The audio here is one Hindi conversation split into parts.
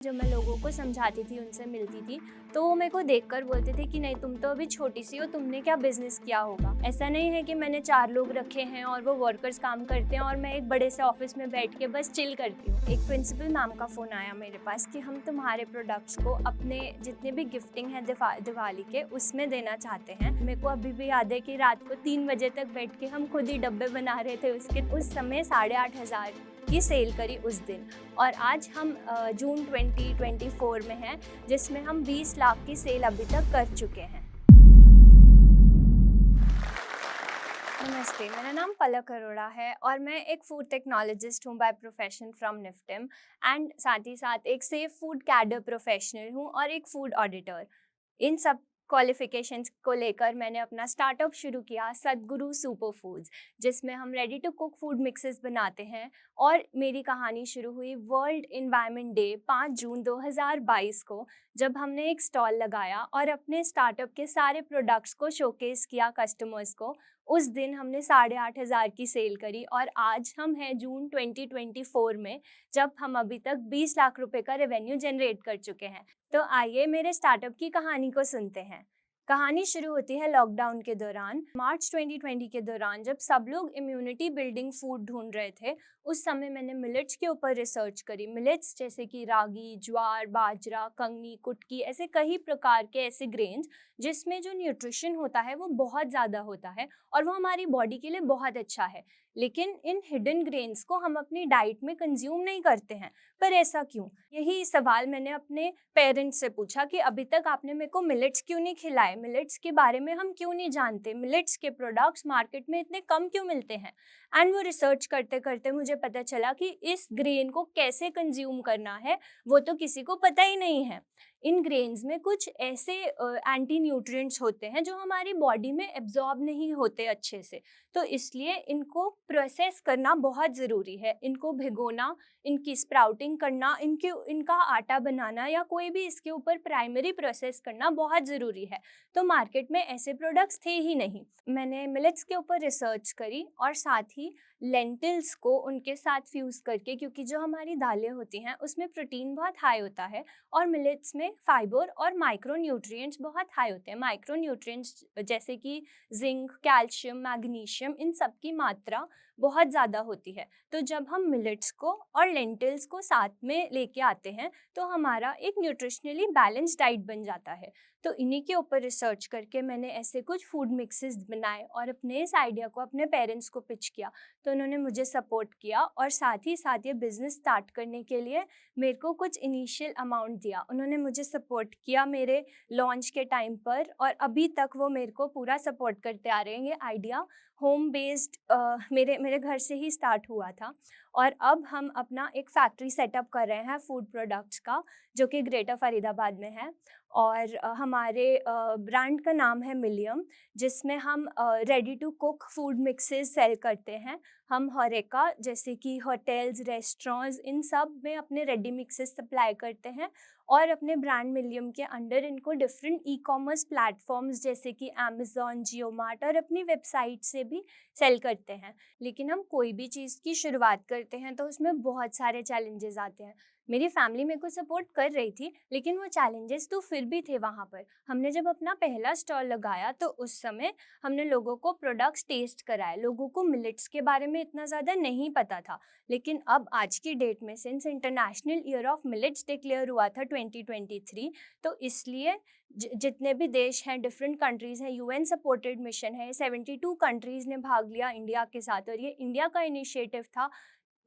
जब मैं लोगों को समझाती थी, उनसे मिलती थी, तो वो मेरे को देखकर बोलते थे कि नहीं, तुम तो अभी छोटी सी हो, तुमने क्या बिजनेस किया होगा। ऐसा नहीं है कि मैंने 4 लोग रखे हैं और वो वर्कर्स काम करते हैं और मैं एक बड़े से ऑफिस में बैठ के बस चिल करती हूँ। एक प्रिंसिपल मैम का फ़ोन आया मेरे पास कि हम तुम्हारे प्रोडक्ट्स को अपने जितने भी गिफ्टिंग है दिवाली के, उसमें देना चाहते हैं। मेरे को अभी भी याद है कि रात को 3 बजे तक बैठ के हम खुद ही डब्बे बना रहे थे उसके। उस समय 8,500 की सेल करी उस दिन। और आज हम जून 2024 में हैं, जिसमें हम 20 लाख की सेल अभी तक कर चुके हैं। नमस्ते, मेरा नाम पलक अरोड़ा है और मैं एक फूड टेक्नोलॉजिस्ट हूँ बाय प्रोफेशन फ्रॉम निफ्टिम एंड साथ ही साथ एक सेफ फूड कैडर प्रोफेशनल हूँ और एक फूड ऑडिटर। इन सब क्वालिफिकेशंस को लेकर मैंने अपना स्टार्टअप शुरू किया, सद्गुरु सुपर फूड्स, जिसमें हम ready to cook food mixes बनाते हैं। और मेरी कहानी शुरू हुई वर्ल्ड इन्वायरमेंट डे 5 जून 2022 को, जब हमने एक स्टॉल लगाया और अपने स्टार्टअप के सारे प्रोडक्ट्स को शोकेस किया कस्टमर्स को। उस दिन हमने 8,500 की सेल करी और आज हम हैं जून 2024 में, जब हम अभी तक 20 लाख रुपए का रेवेन्यू जनरेट कर चुके हैं। तो आइए मेरे स्टार्टअप की कहानी को सुनते हैं। कहानी शुरू होती है लॉकडाउन के दौरान, मार्च 2020 के दौरान, जब सब लोग इम्यूनिटी बिल्डिंग फूड ढूंढ रहे थे। उस समय मैंने मिलेट्स के ऊपर रिसर्च करी। मिलेट्स जैसे कि रागी, ज्वार, बाजरा, कंगनी, कुटकी, ऐसे कई प्रकार के ऐसे ग्रेन्स जिसमें जो न्यूट्रिशन होता है वो बहुत ज़्यादा होता है और वो हमारी बॉडी के लिए बहुत अच्छा है। लेकिन इन हिडन ग्रेन्स को हम अपनी डाइट में कंज्यूम नहीं करते हैं। पर ऐसा क्यों? यही सवाल मैंने अपने पेरेंट्स से पूछा कि अभी तक आपने मेरे को मिलेट्स क्यों नहीं खिलाए, मिलेट्स के बारे में हम क्यों नहीं जानते, मिलेट्स के प्रोडक्ट्स मार्केट में इतने कम क्यों मिलते हैं। एंड वो रिसर्च करते करते मुझे पता चला कि इस ग्रेन को कैसे कंज्यूम करना है वो तो किसी को पता ही नहीं है। इन ग्रेन्स में कुछ ऐसे एंटी न्यूट्रिएंट्स होते हैं जो हमारी बॉडी में एब्जॉर्ब नहीं होते अच्छे से, तो इसलिए इनको प्रोसेस करना बहुत ज़रूरी है। इनको भिगोना, इनकी स्प्राउटिंग करना, इनका आटा बनाना या कोई भी इसके ऊपर प्राइमरी प्रोसेस करना बहुत ज़रूरी है। तो मार्केट में ऐसे प्रोडक्ट्स थे ही नहीं। मैंने मिलेट्स के ऊपर रिसर्च करी और साथ ही लेंटिल्स को उनके साथ फ्यूज़ करके, क्योंकि जो हमारी दालें होती हैं उसमें प्रोटीन बहुत हाई होता है और मिलेट्स में फाइबर और माइक्रो न्यूट्रिएंट्स बहुत हाई होते हैं। माइक्रो न्यूट्रिएंट्स जैसे कि जिंक, कैल्शियम, मैग्नीशियम, इन सब की मात्रा बहुत ज़्यादा होती है। तो जब हम मिलेट्स को और लेंटिल्स को साथ में लेके आते हैं तो हमारा एक न्यूट्रिशनली बैलेंस डाइट बन जाता है। तो इन्हीं के ऊपर रिसर्च करके मैंने ऐसे कुछ फूड मिक्सेस बनाए और अपने इस आइडिया को अपने पेरेंट्स को पिच किया। तो उन्होंने मुझे सपोर्ट किया और साथ ही साथ ये बिज़नेस स्टार्ट करने के लिए मेरे को कुछ इनिशियल अमाउंट दिया। उन्होंने मुझे सपोर्ट किया मेरे लॉन्च के टाइम पर और अभी तक वो मेरे को पूरा सपोर्ट करते आ रहे हैं। ये आइडिया होम बेस्ड मेरे मेरे घर से ही स्टार्ट हुआ था और अब हम अपना एक फैक्ट्री सेटअप कर रहे हैं फूड प्रोडक्ट्स का, जो कि ग्रेटर फरीदाबाद में है। और हमारे ब्रांड का नाम है मिलियम, जिसमें हम ready to cook food mixes sell करते हैं। हम होरेका जैसे कि होटल्स, रेस्टोरेंट्स, इन सब में अपने रेडी मिक्सेस सप्लाई करते हैं और अपने ब्रांड मिलियम के अंडर इनको डिफरेंट ई कॉमर्स प्लेटफॉर्म्स जैसे कि अमेज़ॉन, जियो मार्ट और अपनी वेबसाइट से भी सेल करते हैं। लेकिन हम कोई भी चीज़ की शुरुआत करते हैं तो उसमें बहुत सारे चैलेंजेस आते हैं। मेरी फैमिली मेरे को सपोर्ट कर रही थी, लेकिन वो चैलेंजेस तो फिर भी थे वहाँ पर। हमने जब अपना पहला स्टॉल लगाया तो उस समय हमने लोगों को प्रोडक्ट्स टेस्ट कराए। लोगों को मिलेट्स के बारे में इतना ज़्यादा नहीं पता था, लेकिन अब आज की डेट में since international year of millets declare हुआ था 2023, तो इसलिए जितने भी देश हैं, डिफरेंट कंट्रीज़ हैं, यूएन सपोर्टेड मिशन है, 72 कंट्रीज़ ने भाग लिया इंडिया के साथ और ये इंडिया का इनिशिएटिव था।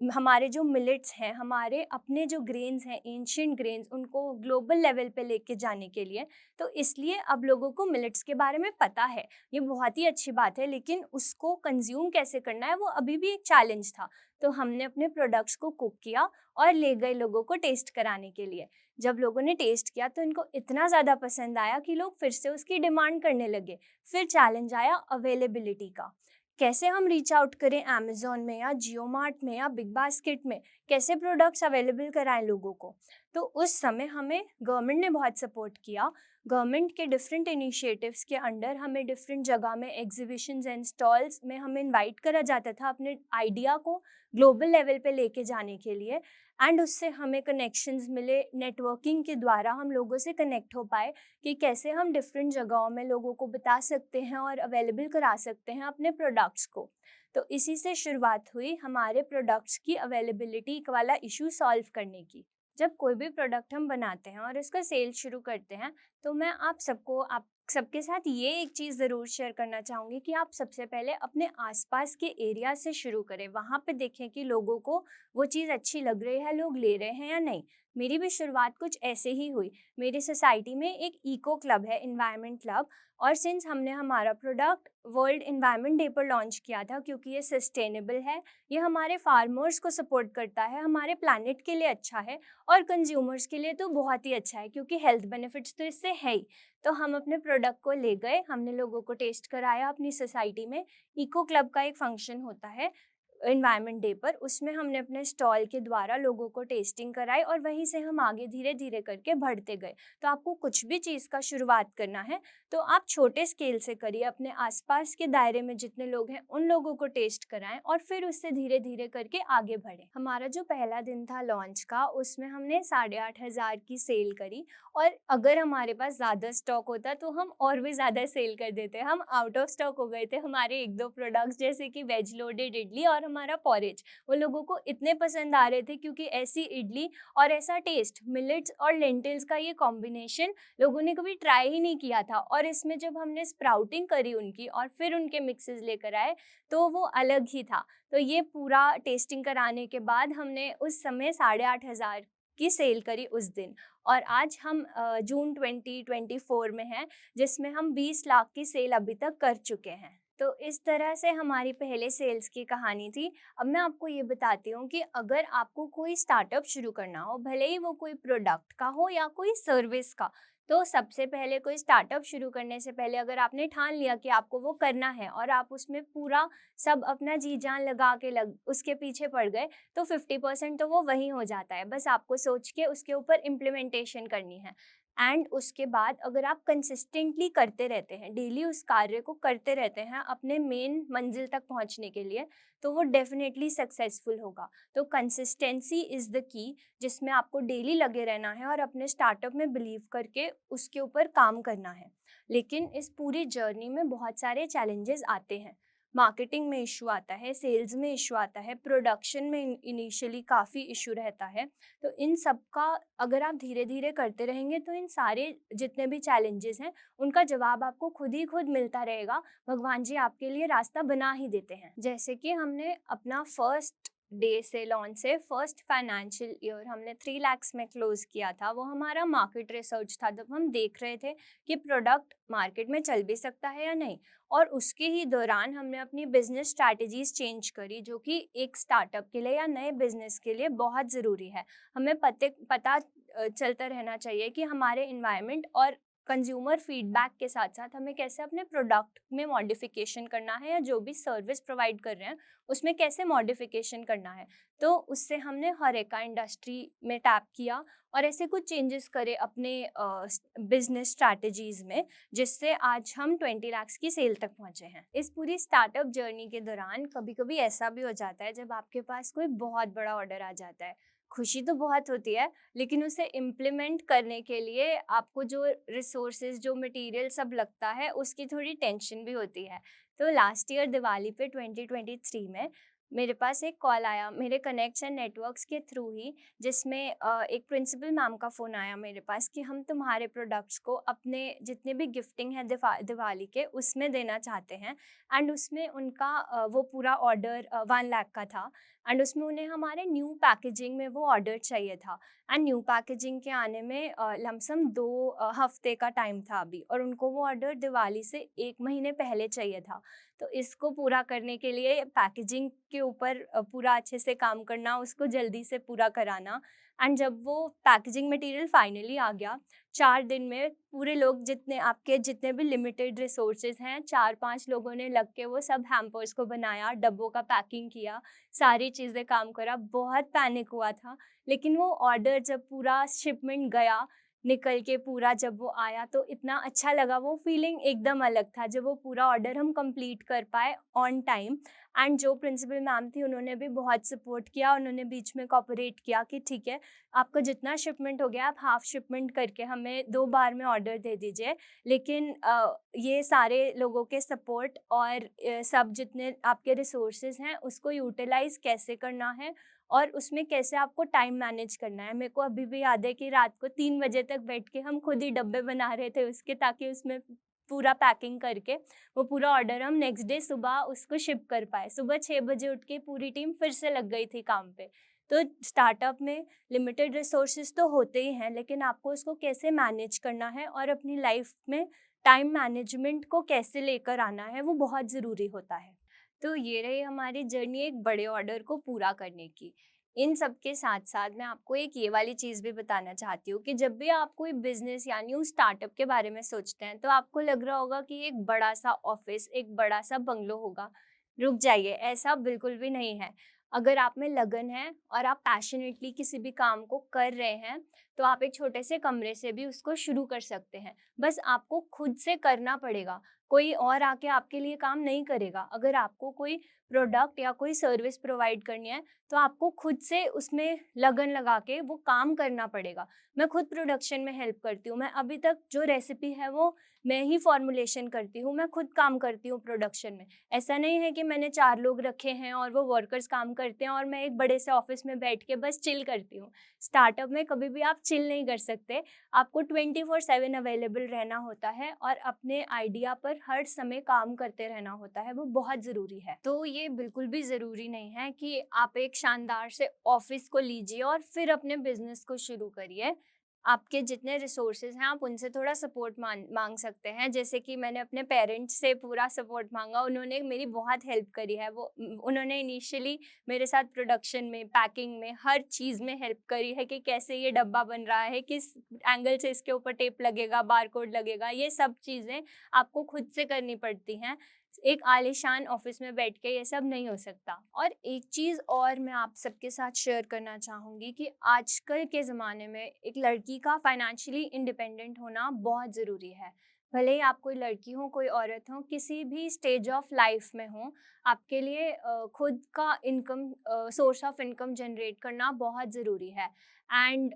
हमारे जो मिलेट्स हैं, हमारे अपने जो ग्रेन्स हैं, एंशिएंट ग्रेन्स, उनको ग्लोबल लेवल पे लेके जाने के लिए। तो इसलिए अब लोगों को मिलेट्स के बारे में पता है, ये बहुत ही अच्छी बात है, लेकिन उसको कंज्यूम कैसे करना है वो अभी भी एक चैलेंज था। तो हमने अपने प्रोडक्ट्स को कुक किया और ले गए लोगों को टेस्ट कराने के लिए। जब लोगों ने टेस्ट किया तो इनको इतना ज़्यादा पसंद आया कि लोग फिर से उसकी डिमांड करने लगे। फिर चैलेंज आया अवेलेबिलिटी का। कैसे हम रीच आउट करें अमेज़ॉन में या जियो मार्ट में या बिग बास्केट में, कैसे प्रोडक्ट्स अवेलेबल कराएं लोगों को। तो उस समय हमें गवर्नमेंट ने बहुत सपोर्ट किया। गवर्नमेंट के डिफरेंट इनिशिएटिव्स के अंडर हमें डिफरेंट जगह में एग्जीबिशंस एंड स्टॉल्स में हमें इनवाइट करा जाता था अपने आइडिया को ग्लोबल लेवल पे लेके जाने के लिए। एंड उससे हमें कनेक्शंस मिले, नेटवर्किंग के द्वारा हम लोगों से कनेक्ट हो पाए कि कैसे हम डिफरेंट जगहों में लोगों को बता सकते हैं और अवेलेबल करा सकते हैं अपने प्रोडक्ट्स को। तो इसी से शुरुआत हुई हमारे प्रोडक्ट्स की अवेलेबिलिटी वाला इशू सॉल्व करने की। जब कोई भी प्रोडक्ट हम बनाते हैं और इसका सेल शुरू करते हैं, तो मैं आप सबके साथ ये एक चीज़ ज़रूर शेयर करना चाहूँगी कि आप सबसे पहले अपने आसपास के एरिया से शुरू करें। वहाँ पे देखें कि लोगों को वो चीज़ अच्छी लग रही है, लोग ले रहे हैं या नहीं। मेरी भी शुरुआत कुछ ऐसे ही हुई। मेरी सोसाइटी में एक इको क्लब है, एनवायरनमेंट क्लब, और सिंस हमने हमारा प्रोडक्ट वर्ल्ड एनवायरनमेंट डे पर लॉन्च किया था, क्योंकि ये सस्टेनेबल है, ये हमारे फार्मर्स को सपोर्ट करता है, हमारे प्लैनेट के लिए अच्छा है और कंज्यूमर्स के लिए तो बहुत ही अच्छा है, क्योंकि हेल्थ बेनिफिट्स तो इससे है ही। तो हम अपने प्रोडक्ट को ले गए, हमने लोगों को टेस्ट कराया अपनी सोसाइटी में। इको क्लब का एक फंक्शन होता है एनवायरनमेंट डे पर, उसमें हमने अपने स्टॉल के द्वारा लोगों को टेस्टिंग कराई और वहीं से हम आगे धीरे धीरे करके बढ़ते गए। तो आपको कुछ भी चीज़ का शुरुआत करना है तो आप छोटे स्केल से करिए, अपने आसपास के दायरे में जितने लोग हैं उन लोगों को टेस्ट कराएं और फिर उससे धीरे धीरे करके आगे बढ़ें। हमारा जो पहला दिन था लॉन्च का, उसमें हमने 8,500 की सेल करी, और अगर हमारे पास ज़्यादा स्टॉक होता तो हम और भी ज़्यादा सेल कर देते। हम आउट ऑफ स्टॉक हो गए थे हमारे एक दो प्रोडक्ट्स, जैसे कि वेज लोडेड इडली और हमारा पॉरेज। वो लोगों को इतने पसंद आ रहे थे क्योंकि ऐसी इडली और ऐसा टेस्ट, मिलेट्स और लेंटिल्स का ये कॉम्बिनेशन लोगों ने कभी ट्राई ही नहीं किया था। और इसमें जब हमने स्प्राउटिंग करी उनकी और फिर उनके मिक्सेस लेकर आए तो वो अलग ही था। तो ये पूरा टेस्टिंग कराने के बाद हमने उस समय 8,500 की सेल करी उस दिन। और आज हम जून 2024 में हैं, जिसमें हम 20 लाख की सेल अभी तक कर चुके हैं। तो इस तरह से हमारी पहले सेल्स की कहानी थी। अब मैं आपको ये बताती हूँ कि अगर आपको कोई स्टार्टअप शुरू करना हो, भले ही वो कोई प्रोडक्ट का हो या कोई सर्विस का, तो सबसे पहले कोई स्टार्टअप शुरू करने से पहले अगर आपने ठान लिया कि आपको वो करना है और आप उसमें पूरा सब अपना जी जान लगा के उसके पीछे पड़ गए, तो 50% तो वो वहीं हो जाता है। बस आपको सोच के उसके ऊपर इम्प्लीमेंटेशन करनी है। एंड उसके बाद अगर आप कंसिस्टेंटली करते रहते हैं, डेली उस कार्य को करते रहते हैं अपने मेन मंजिल तक पहुंचने के लिए, तो वो डेफिनेटली सक्सेसफुल होगा। तो कंसिस्टेंसी इज़ द की, जिसमें आपको डेली लगे रहना है और अपने स्टार्टअप में बिलीव करके उसके ऊपर काम करना है। लेकिन इस पूरी जर्नी में बहुत सारे चैलेंजेस आते हैं। मार्केटिंग में इशू आता है, सेल्स में इशू आता है, प्रोडक्शन में इनिशियली काफ़ी इशू रहता है। तो इन सब का अगर आप धीरे धीरे करते रहेंगे तो इन सारे जितने भी चैलेंजेस हैं उनका जवाब आपको खुद ही खुद मिलता रहेगा। भगवान जी आपके लिए रास्ता बना ही देते हैं। जैसे कि हमने अपना फर्स्ट डे से लॉन्च से फर्स्ट फाइनेंशियल ईयर हमने 3 लाख्स में क्लोज किया था। वो हमारा मार्केट रिसर्च था, जब हम देख रहे थे कि प्रोडक्ट मार्केट में चल भी सकता है या नहीं। और उसके ही दौरान हमने अपनी बिजनेस स्ट्रैटेजीज चेंज करी, जो कि एक स्टार्टअप के लिए या नए बिजनेस के लिए बहुत ज़रूरी है। हमें पता चलता रहना चाहिए कि हमारे इन्वायरमेंट और कंज्यूमर फीडबैक के साथ साथ हमें कैसे अपने प्रोडक्ट में मॉडिफिकेशन करना है, या जो भी सर्विस प्रोवाइड कर रहे हैं उसमें कैसे मॉडिफिकेशन करना है। तो उससे हमने हरेका इंडस्ट्री में टैप किया और ऐसे कुछ चेंजेस करे अपने बिजनेस स्ट्रैटेजीज में, जिससे आज हम 20 लाख्स की सेल तक पहुंचे हैं। इस पूरी स्टार्टअप जर्नी के दौरान कभी कभी ऐसा भी हो जाता है जब आपके पास कोई बहुत बड़ा ऑर्डर आ जाता है। खुशी तो बहुत होती है, लेकिन उसे इम्प्लीमेंट करने के लिए आपको जो रिसोर्सेज, जो मटेरियल सब लगता है, उसकी थोड़ी टेंशन भी होती है। तो लास्ट ईयर दिवाली पे 2023 में मेरे पास एक कॉल आया मेरे कनेक्ट्स एंड नेटवर्क्स के थ्रू ही, जिसमें एक प्रिंसिपल मैम का फ़ोन आया मेरे पास कि हम तुम्हारे प्रोडक्ट्स को अपने जितने भी गिफ्टिंग है दिवाली के उसमें देना चाहते हैं। एंड उसमें उनका वो पूरा ऑर्डर 1 लाख का था। एंड उसमें उन्हें हमारे न्यू पैकेजिंग में वो ऑर्डर चाहिए था। एंड न्यू पैकेजिंग के आने में लमसम 2 हफ्ते का टाइम था अभी, और उनको वो ऑर्डर दिवाली से 1 महीने पहले चाहिए था। तो इसको पूरा करने के लिए पैकेजिंग के ऊपर पूरा अच्छे से काम करना, उसको जल्दी से पूरा कराना, एंड जब वो पैकेजिंग मटेरियल फाइनली आ गया, 4 दिन में पूरे लोग, जितने आपके जितने भी लिमिटेड रिसोर्सेज हैं, 4-5 लोगों ने लग के वो सब हैम्पर्स को बनाया, डब्बों का पैकिंग किया, सारी चीज़ें काम करा। बहुत पैनिक हुआ था, लेकिन वो ऑर्डर जब पूरा शिपमेंट गया, निकल के पूरा जब वो आया तो इतना अच्छा लगा, वो फीलिंग एकदम अलग था जब वो पूरा ऑर्डर हम कंप्लीट कर पाए ऑन टाइम। एंड जो प्रिंसिपल मैम थी उन्होंने भी बहुत सपोर्ट किया, उन्होंने बीच में कोऑपरेट किया कि ठीक है, आपका जितना शिपमेंट हो गया आप हाफ शिपमेंट करके हमें 2 बार में ऑर्डर दे दीजिए। लेकिन ये सारे लोगों के सपोर्ट और सब जितने आपके रिसोर्सेज हैं उसको यूटिलाइज़ कैसे करना है और उसमें कैसे आपको टाइम मैनेज करना है। मेरे को अभी भी याद है कि रात को 3 बजे तक बैठ के हम खुद ही डब्बे बना रहे थे उसके, ताकि उसमें पूरा पैकिंग करके वो पूरा ऑर्डर हम नेक्स्ट डे सुबह उसको शिप कर पाए। सुबह 6 बजे उठ के पूरी टीम फिर से लग गई थी काम पे। तो स्टार्टअप में लिमिटेड रिसोर्सेज तो होते ही हैं, लेकिन आपको उसको कैसे मैनेज करना है और अपनी लाइफ में टाइम मैनेजमेंट को कैसे लेकर आना है, वो बहुत ज़रूरी होता है। तो ये रही हमारी जर्नी एक बड़े ऑर्डर को पूरा करने की। इन सब के साथ-साथ मैं आपको एक ये वाली चीज़ भी बताना चाहती हूँ कि जब भी आप कोई बिज़नेस या न्यू स्टार्टअप के बारे में सोचते हैं, तो आपको लग रहा होगा कि एक बड़ा-सा ऑफ़िस, एक बड़ा-सा बंगलो होगा। रुक जाइए, ऐसा बिल्कुल भी नहीं है। अगर आप में लगन है और आप पैशनेटली किसी भी काम को कर रहे हैं, तो आप एक छोटे से कमरे से भी उसको शुरू कर सकते हैं। बस आपको खुद से करना पड़ेगा, कोई और आके आपके लिए काम नहीं करेगा। अगर आपको कोई प्रोडक्ट या कोई सर्विस प्रोवाइड करनी है, तो आपको खुद से उसमें लगन लगा के वो काम करना पड़ेगा। मैं खुद प्रोडक्शन में हेल्प करती हूँ, मैं अभी तक जो रेसिपी है वो मैं ही फॉर्मुलेशन करती हूँ, मैं खुद काम करती हूँ प्रोडक्शन में। ऐसा नहीं है कि मैंने 4 लोग रखे हैं और वो वर्कर्स काम करते हैं और मैं एक बड़े से ऑफिस में बैठ के बस चिल करती हूँ। स्टार्टअप में कभी भी आप चिल नहीं कर सकते, आपको 24/7 अवेलेबल रहना होता है और अपने आइडिया पर हर समय काम करते रहना होता है, वो बहुत ज़रूरी है। तो ये बिल्कुल भी ज़रूरी नहीं है कि आप एक शानदार से ऑफिस को लीजिए और फिर अपने बिजनेस को शुरू करिए। आपके जितने रिसोर्सेज हैं आप उनसे थोड़ा सपोर्ट मांग सकते हैं। जैसे कि मैंने अपने पेरेंट्स से पूरा सपोर्ट मांगा, उन्होंने मेरी बहुत हेल्प करी है। उन्होंने इनिशियली मेरे साथ प्रोडक्शन में, पैकिंग में, हर चीज़ में हेल्प करी है कि कैसे ये डब्बा बन रहा है, किस एंगल से इसके ऊपर टेप लगेगा, बारकोड लगेगा, ये सब चीज़ें आपको खुद से करनी पड़ती हैं। एक आलीशान ऑफिस में बैठ के ये सब नहीं हो सकता। और एक चीज़ और मैं आप सबके साथ शेयर करना चाहूँगी कि आजकल के ज़माने में एक लड़की का फाइनेंशियली इंडिपेंडेंट होना बहुत ज़रूरी है। भले ही आप कोई लड़की हो, कोई औरत हो, किसी भी स्टेज ऑफ लाइफ में हो, आपके लिए खुद का income source of income generate करना बहुत ज़रूरी है। एंड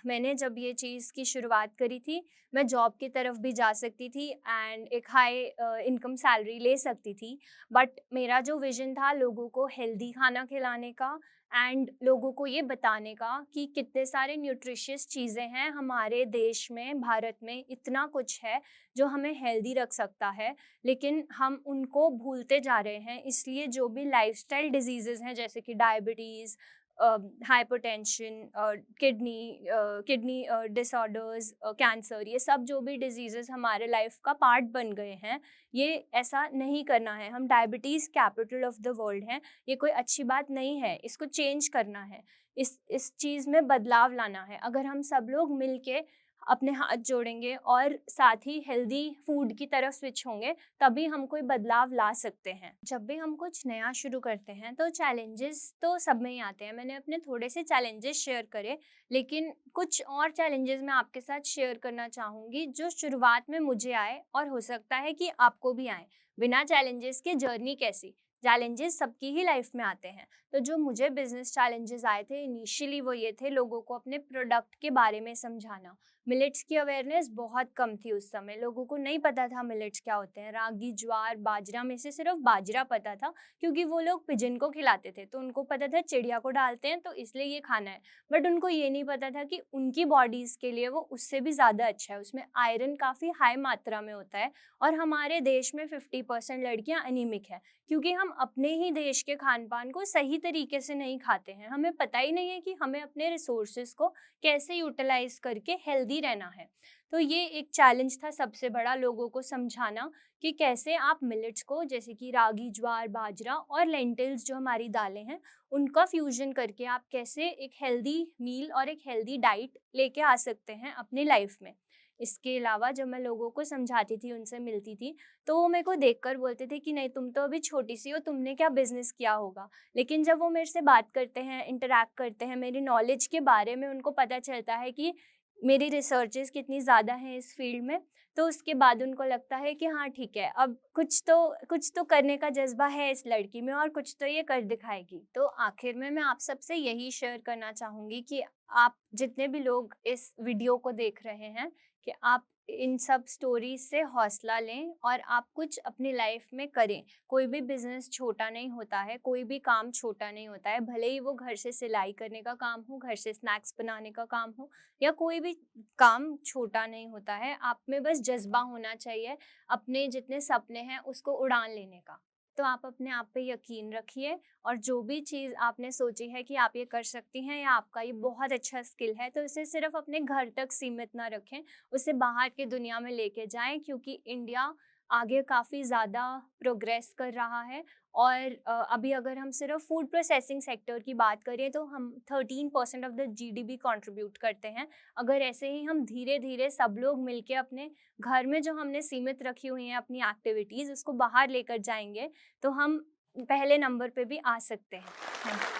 मैंने जब ये चीज़ की शुरुआत करी थी, मैं जॉब की तरफ भी जा सकती थी एंड एक हाई इनकम सैलरी ले सकती थी। बट मेरा जो विज़न था लोगों को हेल्दी खाना खिलाने का एंड लोगों को ये बताने का कि कितने सारे न्यूट्रिशियस चीज़ें हैं हमारे देश में, भारत में इतना कुछ है जो हमें हेल्दी रख सकता है, लेकिन हम उनको भूलते जा रहे हैं। इसलिए जो भी लाइफ़स्टाइल डिज़ीज़ेज़ हैं जैसे कि diabetes, hypertension, kidney disorders, cancer, ये सब जो भी डिजीज़ेज़ हमारे लाइफ का पार्ट बन गए हैं, ये ऐसा नहीं करना है। हम diabetes capital of the world हैं, ये कोई अच्छी बात नहीं है, इसको चेंज करना है। इस चीज़ में बदलाव लाना है। अगर हम सब लोग मिल के अपने हाथ जोड़ेंगे और साथ ही हेल्दी फूड की तरफ स्विच होंगे, तभी हम कोई बदलाव ला सकते हैं। जब भी हम कुछ नया शुरू करते हैं तो चैलेंजेस तो सब में ही आते हैं। मैंने अपने थोड़े से चैलेंजेस शेयर करे, लेकिन कुछ और चैलेंजेस मैं आपके साथ शेयर करना चाहूँगी जो शुरुआत में मुझे आए और हो सकता है कि आपको भी आए। बिना चैलेंजेस के जर्नी कैसी? चैलेंजेस सबकी ही लाइफ में आते हैं। तो जो मुझे बिजनेस चैलेंजेस आए थे इनिशियली, वो ये थे लोगों को अपने प्रोडक्ट के बारे में समझाना। मिलेट्स की अवेयरनेस बहुत कम थी उस समय, लोगों को नहीं पता था मिलेट्स क्या होते हैं। रागी, ज्वार, बाजरा में से सिर्फ बाजरा पता था, क्योंकि वो लोग पिजन को खिलाते थे तो उनको पता था चिड़िया को डालते हैं तो इसलिए ये खाना है। बट उनको ये नहीं पता था कि उनकी बॉडीज़ के लिए वो उससे भी ज़्यादा अच्छा है, उसमें आयरन काफ़ी हाई मात्रा में होता है। और हमारे देश में 50% लड़कियाँ अनीमिक है, क्योंकि हम अपने ही देश के खान पान को सही तरीके से नहीं खाते हैं, हमें पता ही नहीं है कि हमें अपने रिसोर्सेज को कैसे यूटिलाइज करके हेल्दी रहना है। तो ये एक चैलेंज था सबसे बड़ा, लोगों को समझाना कि कैसे आप मिलेट्स को, जैसे कि रागी, ज्वार, बाजरा और लेंटिल्स जो हमारी दालें हैं, उनका फ्यूजन करके आप कैसे एक हेल्दी मील और एक हेल्दी डाइट लेके आ सकते हैं अपनी लाइफ में। इसके अलावा जब मैं लोगों को समझाती थी, उनसे मिलती थी, तो वो मेरे को देखकर बोलते थे कि नहीं, तुम तो अभी छोटी सी हो, तुमने क्या बिजनेस किया होगा। लेकिन जब वो मेरे से बात करते हैं, इंटरैक्ट करते हैं, मेरी नॉलेज के बारे में उनको पता चलता है कि मेरी रिसर्चेस कितनी ज़्यादा हैं इस फील्ड में, तो उसके बाद उनको लगता है कि हाँ ठीक है, अब कुछ तो करने का जज्बा है इस लड़की में और कुछ तो ये कर दिखाएगी। तो आखिर में मैं आप सबसे यही शेयर करना चाहूँगी कि आप जितने भी लोग इस वीडियो को देख रहे हैं, कि आप इन सब स्टोरीज से हौसला लें और आप कुछ अपनी लाइफ में करें। कोई भी बिजनेस छोटा नहीं होता है, कोई भी काम छोटा नहीं होता है, भले ही वो घर से सिलाई करने का काम हो, घर से स्नैक्स बनाने का काम हो, या कोई भी काम छोटा नहीं होता है। आप में बस जज्बा होना चाहिए अपने जितने सपने हैं उसको उड़ान लेने का। तो आप अपने आप पे यकीन रखिए, और जो भी चीज़ आपने सोची है कि आप ये कर सकती हैं या आपका ये बहुत अच्छा स्किल है, तो इसे सिर्फ अपने घर तक सीमित ना रखें, उसे बाहर की दुनिया में लेके जाएं, क्योंकि इंडिया आगे काफ़ी ज़्यादा प्रोग्रेस कर रहा है। और अभी अगर हम सिर्फ फूड प्रोसेसिंग सेक्टर की बात करें तो हम 13% ऑफ द जीडीपी कंट्रीब्यूट करते हैं। अगर ऐसे ही हम धीरे धीरे सब लोग मिलके अपने घर में जो हमने सीमित रखी हुई हैं अपनी एक्टिविटीज़, उसको बाहर लेकर जाएंगे, तो हम पहले नंबर पे भी आ सकते हैं। Thank you.